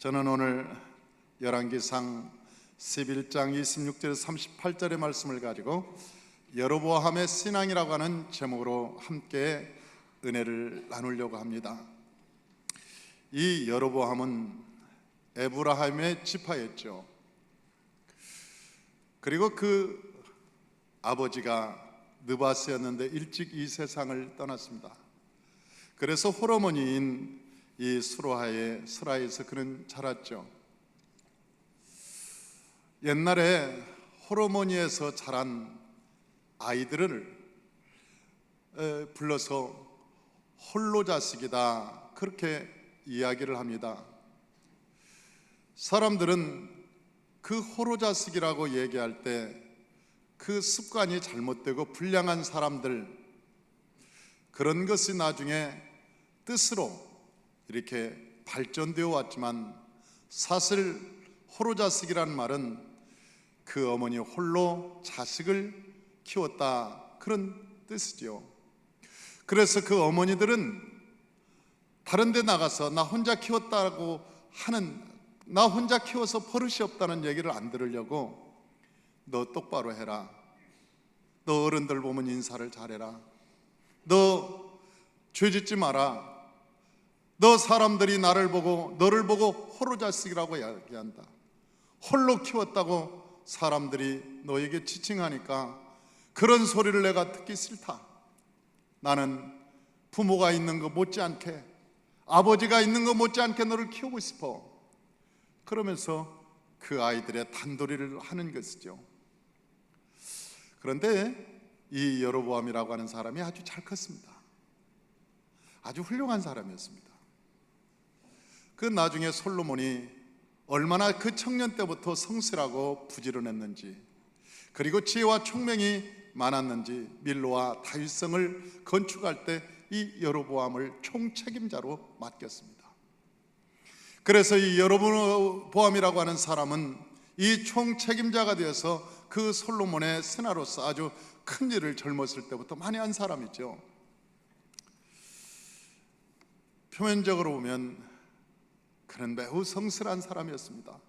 저는 오늘 열왕기상 11장 26절에서 38절의 말씀을 가지고 여로보암의 신앙이라고 하는 제목으로 함께 은혜를 나누려고 합니다. 이 여로보암은 에브라임의 지파였죠. 그리고 그 아버지가 느바스였는데 일찍 이 세상을 떠났습니다. 그래서 홀어머니인 이 스라에서 그는 자랐죠. 옛날에 홀어머니에서 자란 아이들을 불러서 홀로 자식이다, 그렇게 이야기를 합니다. 사람들은 그 홀로 자식이라고 얘기할 때 그 습관이 잘못되고 불량한 사람들, 그런 것이 나중에 뜻으로 이렇게 발전되어 왔지만, 사실 홀로 자식이라는 말은 그 어머니 홀로 자식을 키웠다, 그런 뜻이죠. 그래서 그 어머니들은 다른 데 나가서 나 혼자 키웠다고 하는, 나 혼자 키워서 버릇이 없다는 얘기를 안 들으려고, 너 똑바로 해라, 너 어른들 보면 인사를 잘해라, 너 죄짓지 마라, 너 사람들이 너를 보고 홀로 자식이라고 이야기한다, 홀로 키웠다고 사람들이 너에게 지칭하니까 그런 소리를 내가 듣기 싫다, 나는 부모가 있는 거 못지않게, 아버지가 있는 거 못지않게 너를 키우고 싶어. 그러면서 그 아이들의 단도리를 하는 것이죠. 그런데 이 여로보암이라고 하는 사람이 아주 잘 컸습니다. 아주 훌륭한 사람이었습니다. 그 나중에 솔로몬이 얼마나 그 청년 때부터 성실하고 부지런했는지, 그리고 지혜와 총명이 많았는지 밀로와 다윗성을 건축할 때 이 여로보암을 총책임자로 맡겼습니다. 그래서 이 여로보암이라고 하는 사람은 이 총책임자가 되어서 그 솔로몬의 신하로서 아주 큰 일을 젊었을 때부터 많이 한 사람이죠. 표면적으로 보면 그는 매우 성실한 사람이었습니다.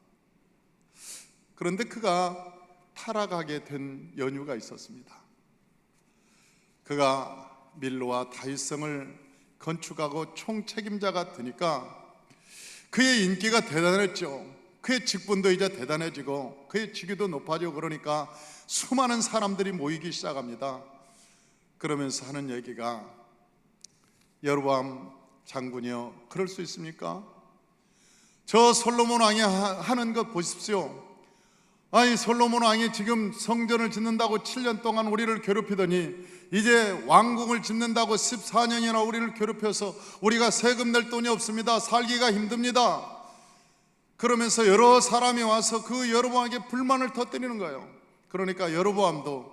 그런데 그가 타락하게 된 연유가 있었습니다. 그가 밀로와 다윗성을 건축하고 총책임자가 되니까 그의 인기가 대단했죠. 그의 직분도 이제 대단해지고 그의 직위도 높아지고, 그러니까 수많은 사람들이 모이기 시작합니다. 그러면서 하는 얘기가, 여로보암 장군이여, 그럴 수 있습니까? 저 솔로몬 왕이 하는 것 보십시오. 아니, 솔로몬 왕이 지금 성전을 짓는다고 7년 동안 우리를 괴롭히더니 이제 왕궁을 짓는다고 14년이나 우리를 괴롭혀서 우리가 세금 낼 돈이 없습니다, 살기가 힘듭니다. 그러면서 여러 사람이 와서 그 여로보암에게 불만을 터뜨리는 거예요. 그러니까 여로보암도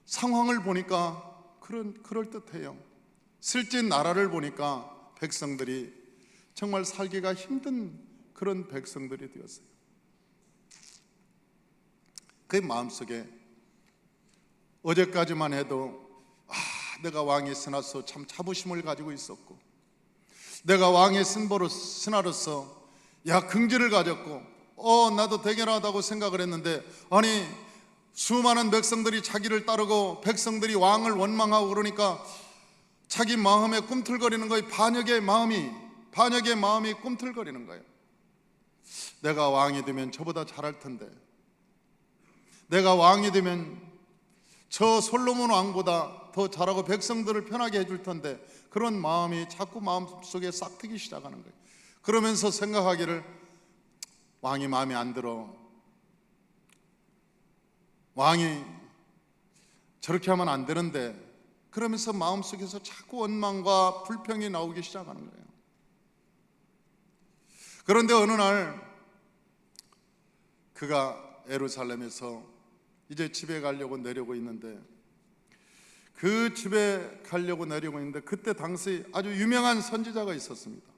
상황을 보니까 그럴듯해요. 실제 나라를 보니까 백성들이 정말 살기가 힘든 그런 백성들이 되었어요. 그 마음속에 어제까지만 해도 내가 왕의 신하로서 참 자부심을 가지고 있었고, 내가 왕의 신하로서 긍지를 가졌고, 나도 대견하다고 생각을 했는데, 아니 수많은 백성들이 자기를 따르고 백성들이 왕을 원망하고 그러니까 자기 마음에 꿈틀거리는 거예요. 반역의 마음이 꿈틀거리는 거예요. 내가 왕이 되면 저보다 잘할 텐데, 내가 왕이 되면 저 솔로몬 왕보다 더 잘하고 백성들을 편하게 해줄 텐데, 그런 마음이 자꾸 마음속에 싹트기 시작하는 거예요. 그러면서 생각하기를, 왕이 마음에 안 들어, 왕이 저렇게 하면 안 되는데, 그러면서 마음속에서 자꾸 원망과 불평이 나오기 시작하는 거예요. 그런데 어느 날 그가 예루살렘에서 이제 집에 가려고 내려고 있는데, 그때 당시 아주 유명한 선지자가 있었습니다.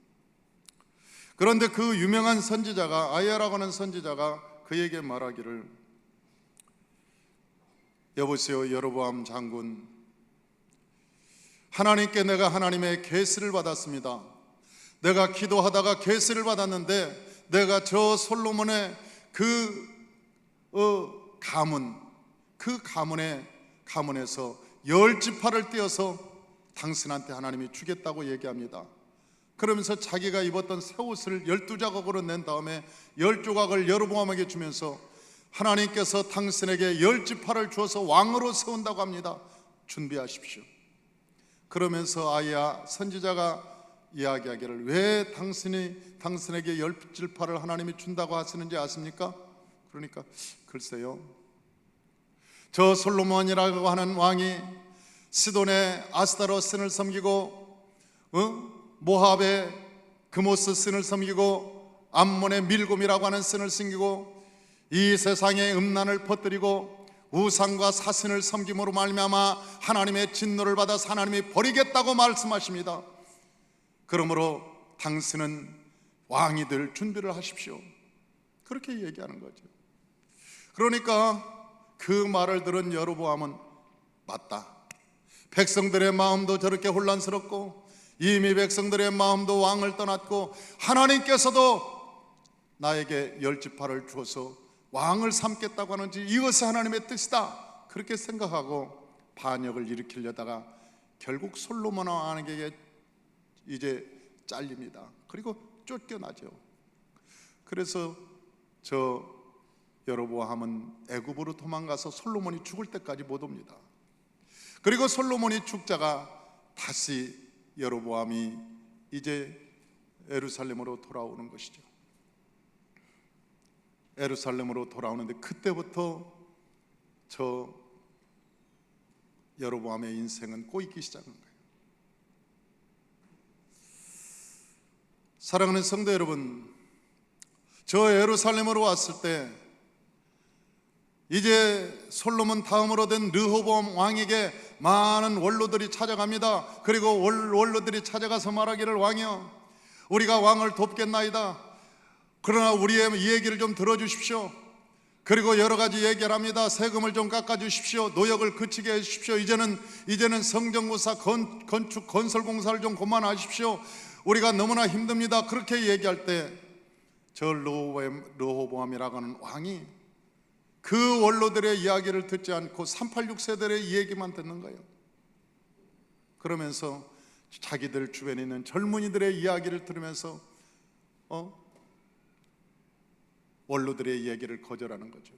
그런데 그 유명한 선지자가, 아이야라고 하는 선지자가 그에게 말하기를, 여보세요 여로보암 장군, 하나님께 내가 하나님의 계시를 받았습니다. 내가 기도하다가 계시를 받았는데 내가 저 솔로몬의 가문에서 10지파를 떼어서 당신한테 하나님이 주겠다고 얘기합니다. 그러면서 자기가 입었던 새 옷을 12자국으로 낸 다음에 10조각을 여로보암에게 주면서 하나님께서 당신에게 10지파를 주어서 왕으로 세운다고 합니다. 준비하십시오. 그러면서 아이야 선지자가 이야기하기를 왜 당신에게 10지파를 하나님이 준다고 하시는지 아십니까? 그러니까 글쎄요, 저 솔로몬이라고 하는 왕이 시돈의 아스타롯 신을 섬기고 모압의 그모스 신을 섬기고 암몬의 밀곰이라고 하는 신을 섬기고 이 세상에 음란을 퍼뜨리고 우상과 사신을 섬김으로 말미암아 하나님의 진노를 받아서 하나님이 버리겠다고 말씀하십니다. 그러므로 당신은 왕이 될 준비를 하십시오. 그렇게 얘기하는 거죠. 그러니까 그 말을 들은 여로보암은 맞다, 백성들의 마음도 저렇게 혼란스럽고 이미 백성들의 마음도 왕을 떠났고 하나님께서도 나에게 10지파를 주어서 왕을 삼겠다고 하는지 이것이 하나님의 뜻이다, 그렇게 생각하고 반역을 일으키려다가 결국 솔로몬 왕에게 이제 잘립니다. 그리고 쫓겨나죠. 그래서 저 여로보암은 애굽으로 도망가서 솔로몬이 죽을 때까지 못 옵니다. 그리고 솔로몬이 죽자가 다시 여로보암이 이제 예루살렘으로 돌아오는 것이죠. 예루살렘으로 돌아오는데 그때부터 저 여로보암의 인생은 꼬이기 시작한 거예요. 사랑하는 성도 여러분, 저 예루살렘으로 왔을 때 이제 솔로몬 다음으로 된 르호보암 왕에게 많은 원로들이 찾아갑니다. 그리고 원로들이 찾아가서 말하기를 왕이여, 우리가 왕을 돕겠나이다. 그러나 우리의 이 얘기를 좀 들어주십시오. 그리고 여러 가지 얘기를 합니다. 세금을 좀 깎아주십시오. 노역을 그치게 해주십시오. 이제는 성전공사 건축 건설공사를 좀 그만하십시오. 우리가 너무나 힘듭니다. 그렇게 얘기할 때 저 르호보암이라고 하는 왕이 그 원로들의 이야기를 듣지 않고 386 세대의 이 얘기만 듣는 거예요. 그러면서 자기들 주변에 있는 젊은이들의 이야기를 들으면서 원로들의 이야기를 거절하는 거죠.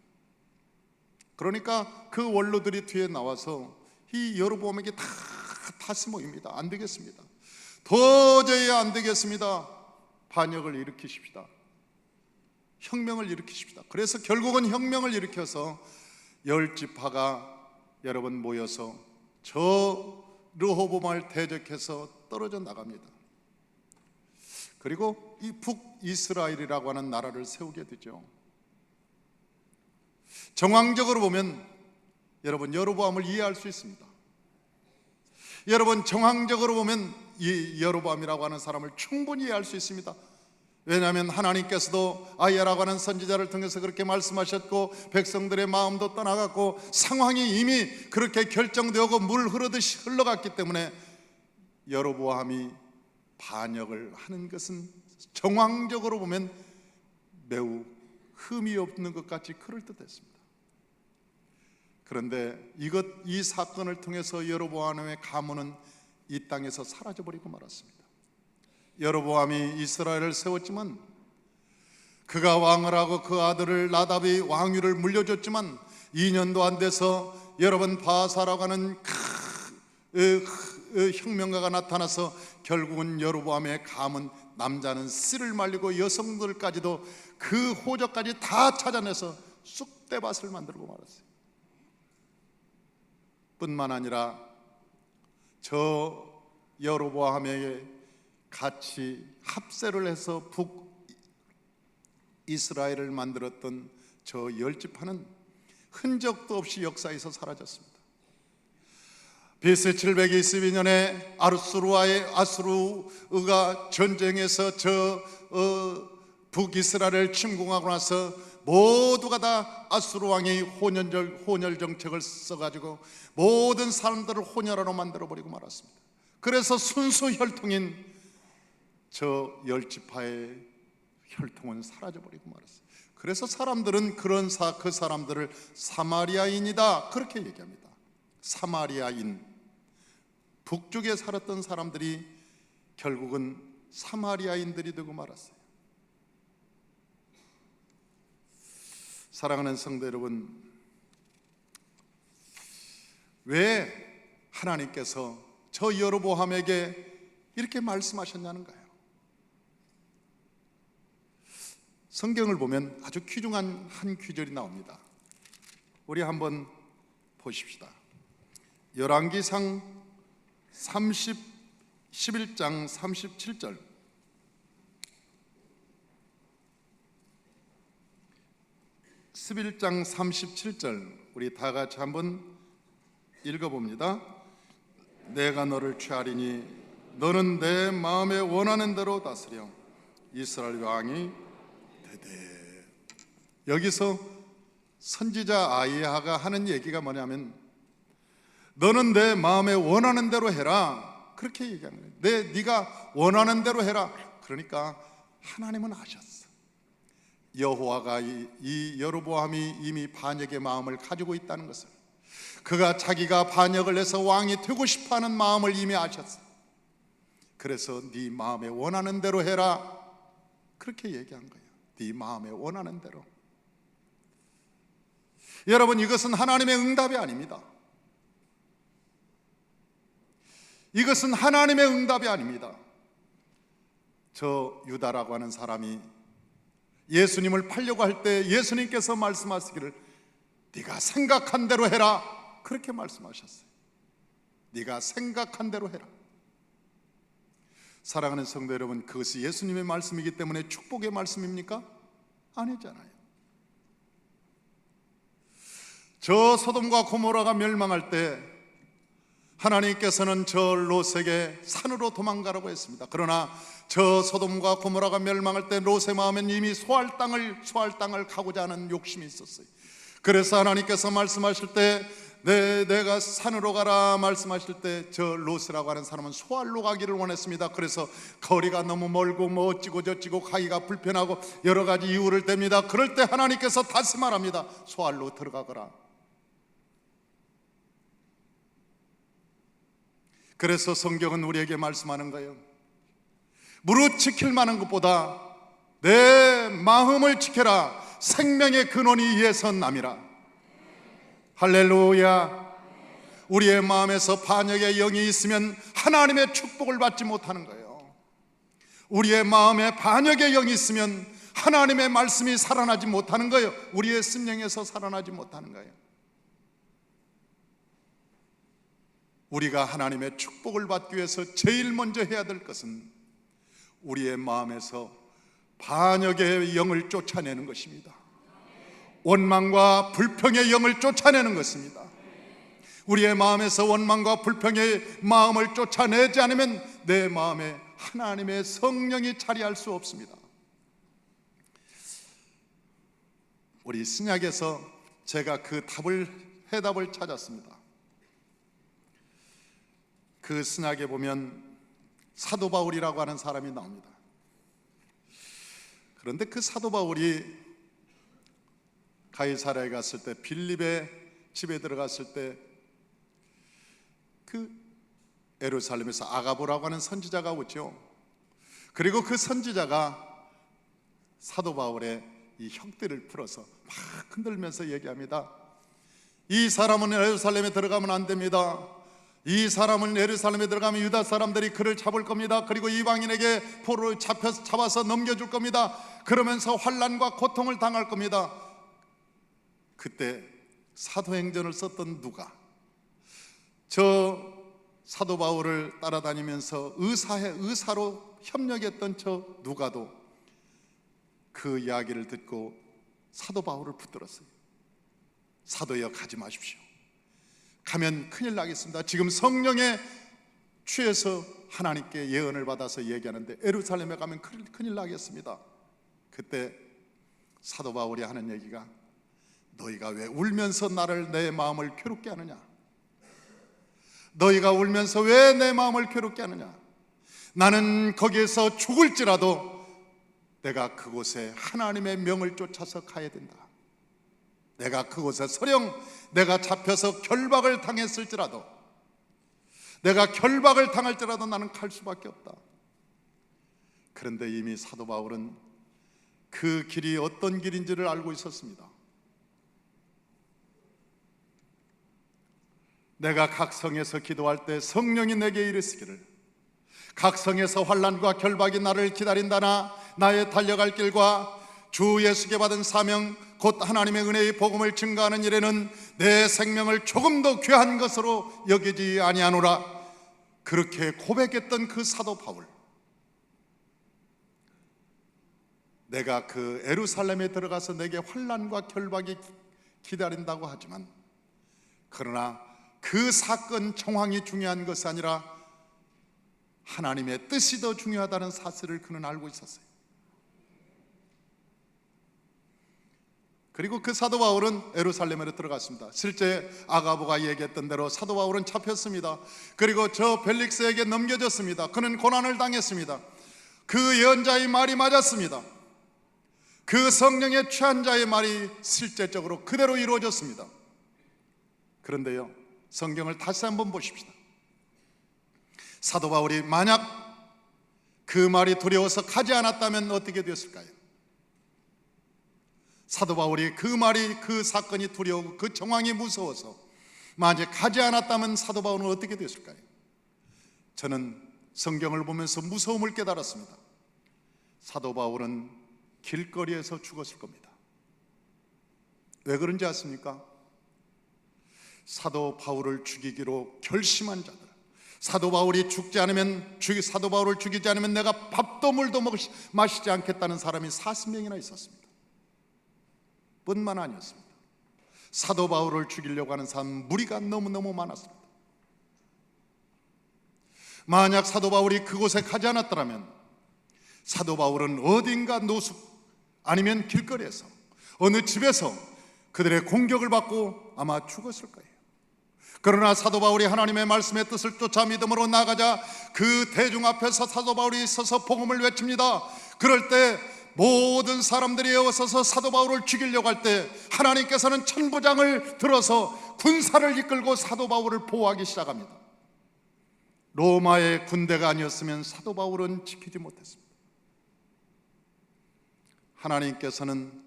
그러니까 그 원로들이 뒤에 나와서 이 여로보암에게 다시 모입니다. 안 되겠습니다. 도저히 안 되겠습니다. 반역을 일으키십시다. 혁명을 일으키십시다. 그래서 결국은 혁명을 일으켜서 10지파가 여러분 모여서 저 르호보암을 대적해서 떨어져 나갑니다. 그리고 이 북이스라엘이라고 하는 나라를 세우게 되죠. 정황적으로 보면 여러분 여로보암을 이해할 수 있습니다. 여러분 정황적으로 보면 이 여로보암이라고 하는 사람을 충분히 이해할 수 있습니다. 왜냐하면 하나님께서도 아이야라고 하는 선지자를 통해서 그렇게 말씀하셨고 백성들의 마음도 떠나갔고 상황이 이미 그렇게 결정되고 물 흐르듯이 흘러갔기 때문에 여로보암이 반역을 하는 것은 정황적으로 보면 매우 흠이 없는 것 같이 그럴듯했습니다. 그런데 이 사건을 통해서 여로보암의 가문은 이 땅에서 사라져버리고 말았습니다. 여로보암이 이스라엘을 세웠지만 그가 왕을 하고 그 아들을 나답이 왕위를 물려줬지만 2년도 안 돼서 여러분 바사라고 하는 혁명가가 나타나서 결국은 여로보암의 가문 남자는 씨를 말리고 여성들까지도 그 호적까지 다 찾아내서 쑥대밭을 만들고 말았어요. 뿐만 아니라 저 여로보암에게 같이 합세를 해서 북이스라엘을 만들었던 저 10지파는 흔적도 없이 역사에서 사라졌습니다. BC 722년에 아수르가 전쟁에서 저 북이스라엘을 침공하고 나서 모두가 다 아수르 왕이 혼혈 정책을 써가지고 모든 사람들을 혼혈하로 만들어버리고 말았습니다. 그래서 순수 혈통인 저 10지파의 혈통은 사라져버리고 말았어요. 그래서 사람들은 그 사람들을 사마리아인이다 그렇게 얘기합니다. 사마리아인, 북쪽에 살았던 사람들이 결국은 사마리아인들이 되고 말았어요. 사랑하는 성도 여러분, 왜 하나님께서 저 여로보암에게 이렇게 말씀하셨냐는가요? 성경을 보면 아주 귀중한 한 귀절이 나옵니다. 우리 한번 보십시다. 열왕기상 11장 37절. 우리 다 같이 한번 읽어봅니다. 내가 너를 취하리니 너는 내 마음에 원하는 대로 다스려 이스라엘 왕이 되되. 여기서 선지자 아이야가 하는 얘기가 뭐냐면 너는 내 마음에 원하는 대로 해라 그렇게 얘기하는 거예요. 네가 원하는 대로 해라. 그러니까 하나님은 아셨어. 여호와가 이 여로보암이 이미 반역의 마음을 가지고 있다는 것을, 그가 자기가 반역을 해서 왕이 되고 싶어하는 마음을 이미 아셨어. 그래서 네 마음에 원하는 대로 해라 그렇게 얘기한 거예요. 네 마음에 원하는 대로. 여러분, 이것은 하나님의 응답이 아닙니다. 이것은 하나님의 응답이 아닙니다. 저 유다라고 하는 사람이 예수님을 팔려고 할 때 예수님께서 말씀하시기를 네가 생각한 대로 해라 그렇게 말씀하셨어요. 네가 생각한 대로 해라. 사랑하는 성도 여러분, 그것이 예수님의 말씀이기 때문에 축복의 말씀입니까? 아니잖아요. 저 소돔과 고모라가 멸망할 때 하나님께서는 저 롯에게 산으로 도망가라고 했습니다. 그러나 저 소돔과 고모라가 멸망할 때 롯의 마음엔 이미 소할 땅을 가고자 하는 욕심이 있었어요. 그래서 하나님께서 말씀하실 때 내가 산으로 가라 말씀하실 때 저 롯이라고 하는 사람은 소알로 가기를 원했습니다. 그래서 거리가 너무 멀고 뭐 어찌고 저찌고 가기가 불편하고 여러 가지 이유를 댑니다. 그럴 때 하나님께서 다시 말합니다. 소알로 들어가거라. 그래서 성경은 우리에게 말씀하는 거예요. 무릇 지킬 만한 것보다 내 마음을 지켜라. 생명의 근원이 이에서 남이라. 할렐루야. 우리의 마음에서 반역의 영이 있으면 하나님의 축복을 받지 못하는 거예요. 우리의 마음에 반역의 영이 있으면 하나님의 말씀이 살아나지 못하는 거예요. 우리의 심령에서 살아나지 못하는 거예요. 우리가 하나님의 축복을 받기 위해서 제일 먼저 해야 될 것은 우리의 마음에서 반역의 영을 쫓아내는 것입니다. 원망과 불평의 영을 쫓아내는 것입니다. 우리의 마음에서 원망과 불평의 마음을 쫓아내지 않으면 내 마음에 하나님의 성령이 자리할 수 없습니다. 우리 신약에서 제가 그 해답을 찾았습니다. 그 신약에 보면 사도 바울이라고 하는 사람이 나옵니다. 그런데 그 사도 바울이 가이사랴에 갔을 때, 빌립의 집에 들어갔을 때 그 예루살렘에서 아가보라고 하는 선지자가 오죠. 그리고 그 선지자가 사도 바울의 이 혁대를 풀어서 막 흔들면서 얘기합니다. 이 사람은 예루살렘에 들어가면 안 됩니다. 이 사람은 예루살렘에 들어가면 유다 사람들이 그를 잡을 겁니다. 그리고 이방인에게 포로를 잡아서 넘겨줄 겁니다. 그러면서 환난과 고통을 당할 겁니다. 그때 사도행전을 썼던 누가, 저 사도 바울을 따라다니면서 의사로 협력했던 저 누가도 그 이야기를 듣고 사도 바울을 붙들었어요. 사도여, 가지 마십시오. 가면 큰일 나겠습니다. 지금 성령에 취해서 하나님께 예언을 받아서 얘기하는데 예루살렘에 가면 큰일 나겠습니다. 그때 사도 바울이 하는 얘기가, 너희가 왜 울면서 내 마음을 괴롭게 하느냐? 너희가 울면서 왜 내 마음을 괴롭게 하느냐? 나는 거기에서 죽을지라도 내가 그곳에 하나님의 명을 쫓아서 가야 된다. 내가 그곳에 설령 내가 잡혀서 결박을 당했을지라도, 내가 결박을 당할지라도 나는 갈 수밖에 없다. 그런데 이미 사도 바울은 그 길이 어떤 길인지를 알고 있었습니다. 내가 각 성에서 기도할 때 성령이 내게 이르시기를, 각 성에서 환난과 결박이 나를 기다린다나 나의 달려갈 길과 주 예수께 받은 사명 곧 하나님의 은혜의 복음을 증거하는 일에는 내 생명을 조금 더 귀한 것으로 여기지 아니하노라. 그렇게 고백했던 그 사도 바울, 내가 그 예루살렘에 들어가서 내게 환난과 결박이 기다린다고 하지만, 그러나 그 사건 정황이 중요한 것이 아니라 하나님의 뜻이 더 중요하다는 사실을 그는 알고 있었어요. 그리고 그 사도 바울은 예루살렘으로 들어갔습니다. 실제 아가보가 얘기했던 대로 사도 바울은 잡혔습니다. 그리고 저 벨릭스에게 넘겨졌습니다. 그는 고난을 당했습니다. 그 예언자의 말이 맞았습니다. 그 성령에 취한 자의 말이 실제적으로 그대로 이루어졌습니다. 그런데요, 성경을 다시 한번 보십시다. 사도 바울이 만약 그 말이 두려워서 가지 않았다면 어떻게 됐을까요? 사도 바울이 그 말이, 그 사건이 두려우고 그 정황이 무서워서 만약 가지 않았다면 사도 바울은 어떻게 됐을까요? 저는 성경을 보면서 무서움을 깨달았습니다. 사도 바울은 길거리에서 죽었을 겁니다. 왜 그런지 아십니까? 사도 바울을 죽이기로 결심한 자들, 사도 바울이 죽지 않으면, 사도 바울을 죽이지 않으면 내가 밥도 물도 마시지 않겠다는 사람이 40명이나 있었습니다. 뿐만 아니었습니다. 사도 바울을 죽이려고 하는 사람 무리가 너무너무 많았습니다. 만약 사도 바울이 그곳에 가지 않았더라면 사도 바울은 어딘가 노숙 아니면 길거리에서 어느 집에서 그들의 공격을 받고 아마 죽었을 거예요. 그러나 사도 바울이 하나님의 말씀의 뜻을 쫓아 믿음으로 나가자 그 대중 앞에서 사도 바울이 서서 복음을 외칩니다. 그럴 때 모든 사람들이 에워서서 사도 바울을 죽이려고 할 때 하나님께서는 천부장을 들어서 군사를 이끌고 사도 바울을 보호하기 시작합니다. 로마의 군대가 아니었으면 사도 바울은 지키지 못했습니다. 하나님께서는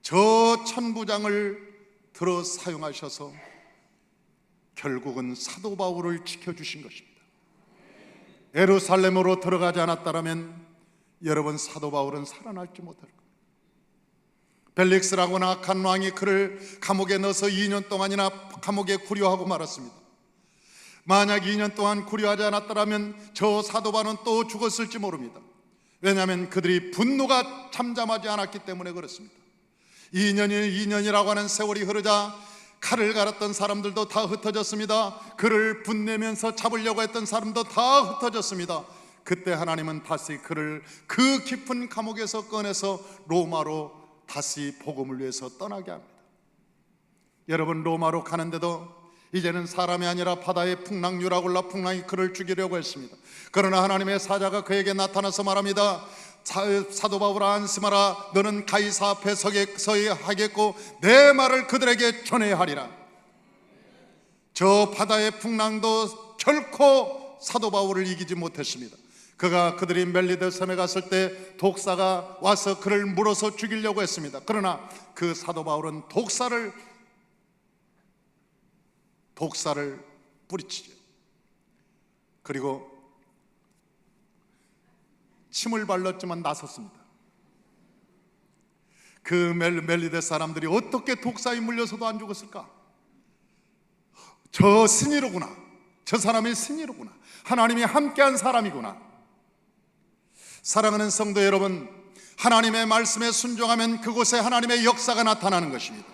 저 천부장을 들어 사용하셔서 결국은 사도 바울을 지켜주신 것입니다. 예루살렘으로 들어가지 않았다면 여러분, 사도 바울은 살아날지 못할 겁니다. 벨릭스라고 하는 악한 왕이 그를 감옥에 넣어서 2년 동안이나 감옥에 구류하고 말았습니다. 만약 2년 동안 구류하지 않았더라면 저 사도 바울은 또 죽었을지 모릅니다. 왜냐하면 그들이 분노가 잠잠하지 않았기 때문에 그렇습니다. 2년이라고 하는 세월이 흐르자 칼을 갈았던 사람들도 다 흩어졌습니다. 그를 분내면서 잡으려고 했던 사람도 다 흩어졌습니다. 그때 하나님은 다시 그를 그 깊은 감옥에서 꺼내서 로마로 다시 복음을 위해서 떠나게 합니다. 여러분, 로마로 가는데도 이제는 사람이 아니라 바다의 풍랑 유라굴라 풍랑이 그를 죽이려고 했습니다. 그러나 하나님의 사자가 그에게 나타나서 말합니다. 사도 바울아, 안심하라. 너는 가이사 앞에 서야 하겠고 내 말을 그들에게 전해야 하리라. 저 바다의 풍랑도 결코 사도 바울을 이기지 못했습니다. 그들이 멜리데 섬에 갔을 때 독사가 와서 그를 물어서 죽이려고 했습니다. 그러나 그 사도 바울은 독사를 뿌리치죠. 그리고 침을 발랐지만 나섰습니다. 그 멜리데 사람들이 어떻게 독사에 물려서도 안 죽었을까? 저 신이로구나. 저 사람이 신이로구나. 하나님이 함께한 사람이구나. 사랑하는 성도 여러분, 하나님의 말씀에 순종하면 그곳에 하나님의 역사가 나타나는 것입니다.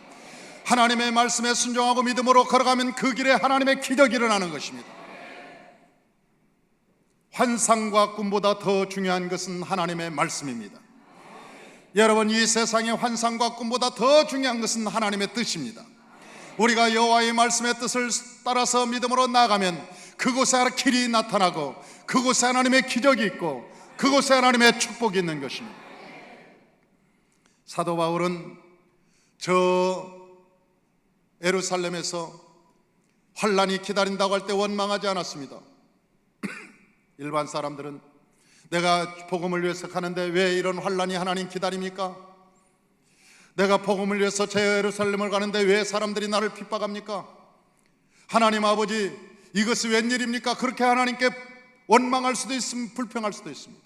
하나님의 말씀에 순종하고 믿음으로 걸어가면 그 길에 하나님의 기적이 일어나는 것입니다. 환상과 꿈보다 더 중요한 것은 하나님의 말씀입니다. 여러분, 이 세상의 환상과 꿈보다 더 중요한 것은 하나님의 뜻입니다. 우리가 여호와의 말씀의 뜻을 따라서 믿음으로 나가면 그곳에 길이 나타나고 그곳에 하나님의 기적이 있고 그곳에 하나님의 축복이 있는 것입니다. 사도 바울은 저 예루살렘에서 환란이 기다린다고 할 때 원망하지 않았습니다. 일반 사람들은 내가 복음을 위해서 가는데 왜 이런 환란이 하나님 기다립니까? 내가 복음을 위해서 제 예루살렘을 가는데 왜 사람들이 나를 핍박합니까? 하나님 아버지, 이것이 웬일입니까? 그렇게 하나님께 원망할 수도 있으면 불평할 수도 있습니다.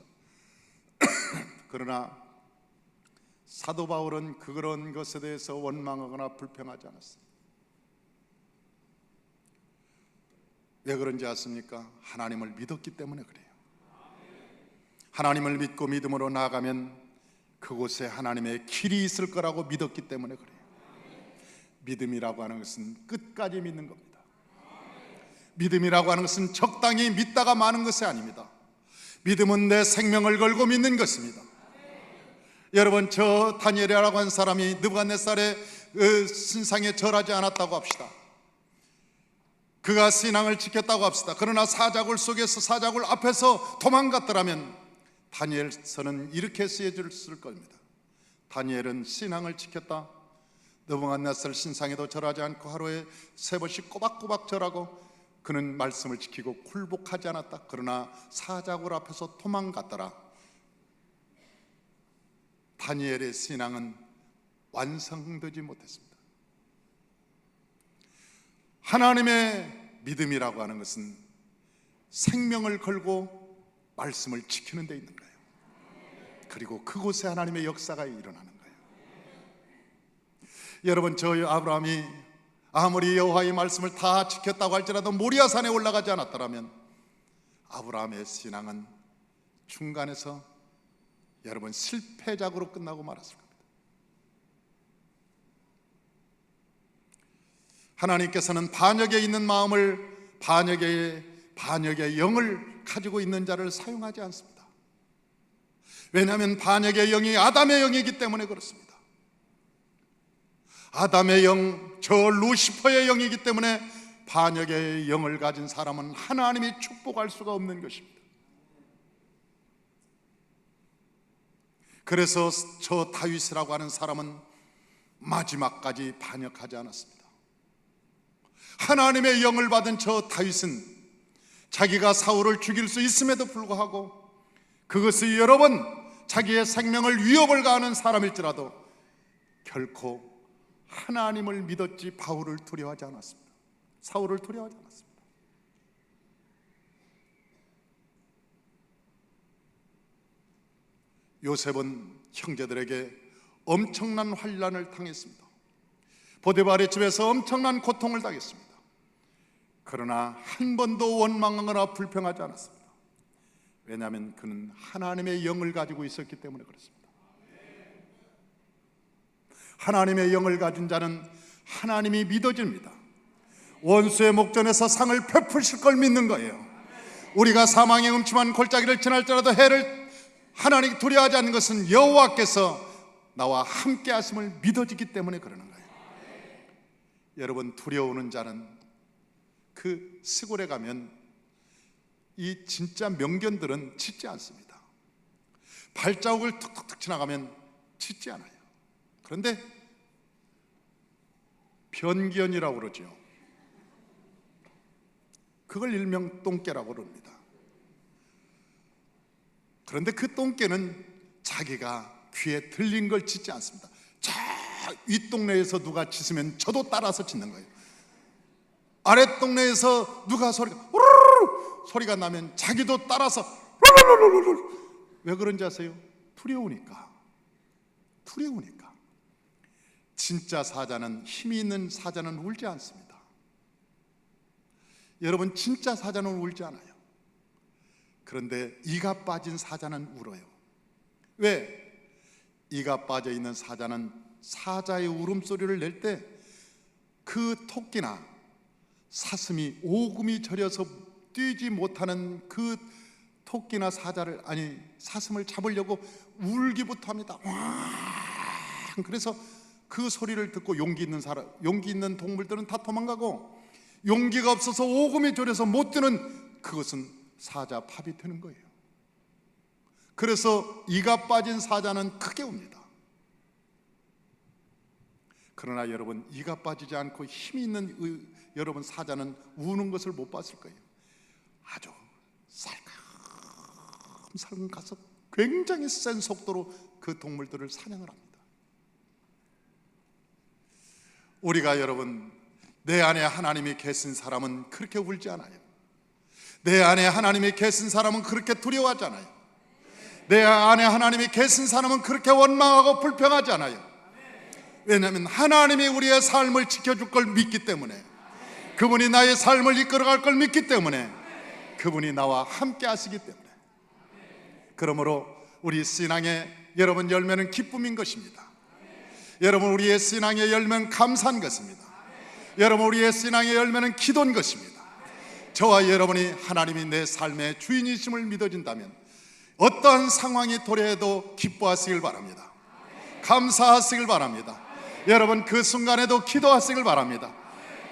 그러나 사도 바울은 그런 것에 대해서 원망하거나 불평하지 않았습니다. 왜 그런지 아십니까? 하나님을 믿었기 때문에 그래요. 하나님을 믿고 믿음으로 나아가면 그곳에 하나님의 길이 있을 거라고 믿었기 때문에 그래요. 믿음이라고 하는 것은 끝까지 믿는 겁니다. 믿음이라고 하는 것은 적당히 믿다가 마는 것이 아닙니다. 믿음은 내 생명을 걸고 믿는 것입니다. 여러분, 저 다니엘이라고 하는 사람이 느부갓네살의 신상에 절하지 않았다고 합시다. 그가 신앙을 지켰다고 합시다. 그러나 사자굴 속에서, 사자굴 앞에서 도망갔더라면 다니엘서는 이렇게 쓰여졌을 겁니다. 다니엘은 신앙을 지켰다. 느부갓네살 신상에도 절하지 않고 하루에 3번씩 꼬박꼬박 절하고 그는 말씀을 지키고 굴복하지 않았다. 그러나 사자굴 앞에서 도망갔더라. 다니엘의 신앙은 완성되지 못했습니다. 하나님의 믿음이라고 하는 것은 생명을 걸고 말씀을 지키는 데 있는 거예요. 그리고 그곳에 하나님의 역사가 일어나는 거예요. 여러분, 저 아브라함이 아무리 여호와의 말씀을 다 지켰다고 할지라도 모리아산에 올라가지 않았더라면 아브라함의 신앙은 중간에서 여러분 실패작으로 끝나고 말았을 겁니다. 하나님께서는 반역에 있는 마음을, 반역의 영을 가지고 있는 자를 사용하지 않습니다. 왜냐하면 반역의 영이 아담의 영이기 때문에 그렇습니다. 아담의 영, 저 루시퍼의 영이기 때문에 반역의 영을 가진 사람은 하나님이 축복할 수가 없는 것입니다. 그래서 저 다윗이라고 하는 사람은 마지막까지 반역하지 않았습니다. 하나님의 영을 받은 저 다윗은 자기가 사울을 죽일 수 있음에도 불구하고 그것이 여러 번 자기의 생명을 위협을 가하는 사람일지라도 결코 하나님을 믿었지 바울을 두려워하지 않았습니다. 사울을 두려워하지 않았습니다. 요셉은 형제들에게 엄청난 환난을 당했습니다. 보디발의 집에서 엄청난 고통을 당했습니다. 그러나 한 번도 원망하거나 불평하지 않았습니다. 왜냐하면 그는 하나님의 영을 가지고 있었기 때문에 그렇습니다. 하나님의 영을 가진 자는 하나님이 믿어집니다. 원수의 목전에서 상을 베푸실 걸 믿는 거예요. 우리가 사망의 음침한 골짜기를 지날지라도 해를 하나님 두려워하지 않는 것은 여호와께서 나와 함께 하심을 믿어지기 때문에 그러는 거예요. 여러분, 두려우는 자는 그 시골에 가면 이 진짜 명견들은 짖지 않습니다. 발자국을 툭툭툭 지나가면 짖지 않아요. 그런데 변견이라고 그러죠. 그걸 일명 똥개라고 그럽니다. 그런데 그 똥개는 자기가 귀에 들린 걸 짖지 않습니다. 저 윗동네에서 누가 짖으면 저도 따라서 짖는 거예요. 아랫동네에서 누가 소리가 나면 자기도 따라서. 왜 그런지 아세요? 두려우니까. 진짜 사자는, 힘이 있는 사자는 울지 않습니다. 여러분, 진짜 사자는 울지 않아요. 그런데 이가 빠진 사자는 울어요. 왜? 이가 빠져 있는 사자는 사자의 울음소리를 낼 때 그 토끼나 사슴이 오금이 저려서 뛰지 못하는 그 토끼나 사슴을 잡으려고 울기부터 합니다. 그래서 그 소리를 듣고 용기 있는 동물들은 다 도망가고, 용기가 없어서 오금이 저려서 못 뛰는 그것은 사자 팝이 되는 거예요. 그래서 이가 빠진 사자는 크게 웁니다. 그러나 여러분, 이가 빠지지 않고 힘이 있는 여러분 사자는 우는 것을 못 봤을 거예요. 아주 살금살금 가서 굉장히 센 속도로 그 동물들을 사냥을 합니다. 우리가 여러분, 내 안에 하나님이 계신 사람은 그렇게 울지 않아요. 내 안에 하나님이 계신 사람은 그렇게 두려워하지 않아요. 내 안에 하나님이 계신 사람은 그렇게 원망하고 불평하지 않아요. 왜냐하면 하나님이 우리의 삶을 지켜줄 걸 믿기 때문에, 그분이 나의 삶을 이끌어갈 걸 믿기 때문에, 그분이 나와 함께 하시기 때문에. 그러므로 우리 신앙의 여러분 열매는 기쁨인 것입니다. 여러분, 우리의 신앙의 열매는 감사한 것입니다. 여러분, 우리의 신앙의 열매는 기도인 것입니다. 저와 여러분이 하나님이 내 삶의 주인이심을 믿어진다면 어떠한 상황이 도래해도 기뻐하시길 바랍니다. 감사하시길 바랍니다. 여러분, 그 순간에도 기도하시길 바랍니다.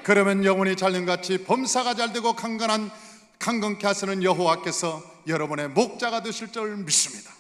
그러면 영혼이 잘년같이 범사가 잘되고 강건케 하시는 여호와께서 여러분의 목자가 되실 줄 믿습니다.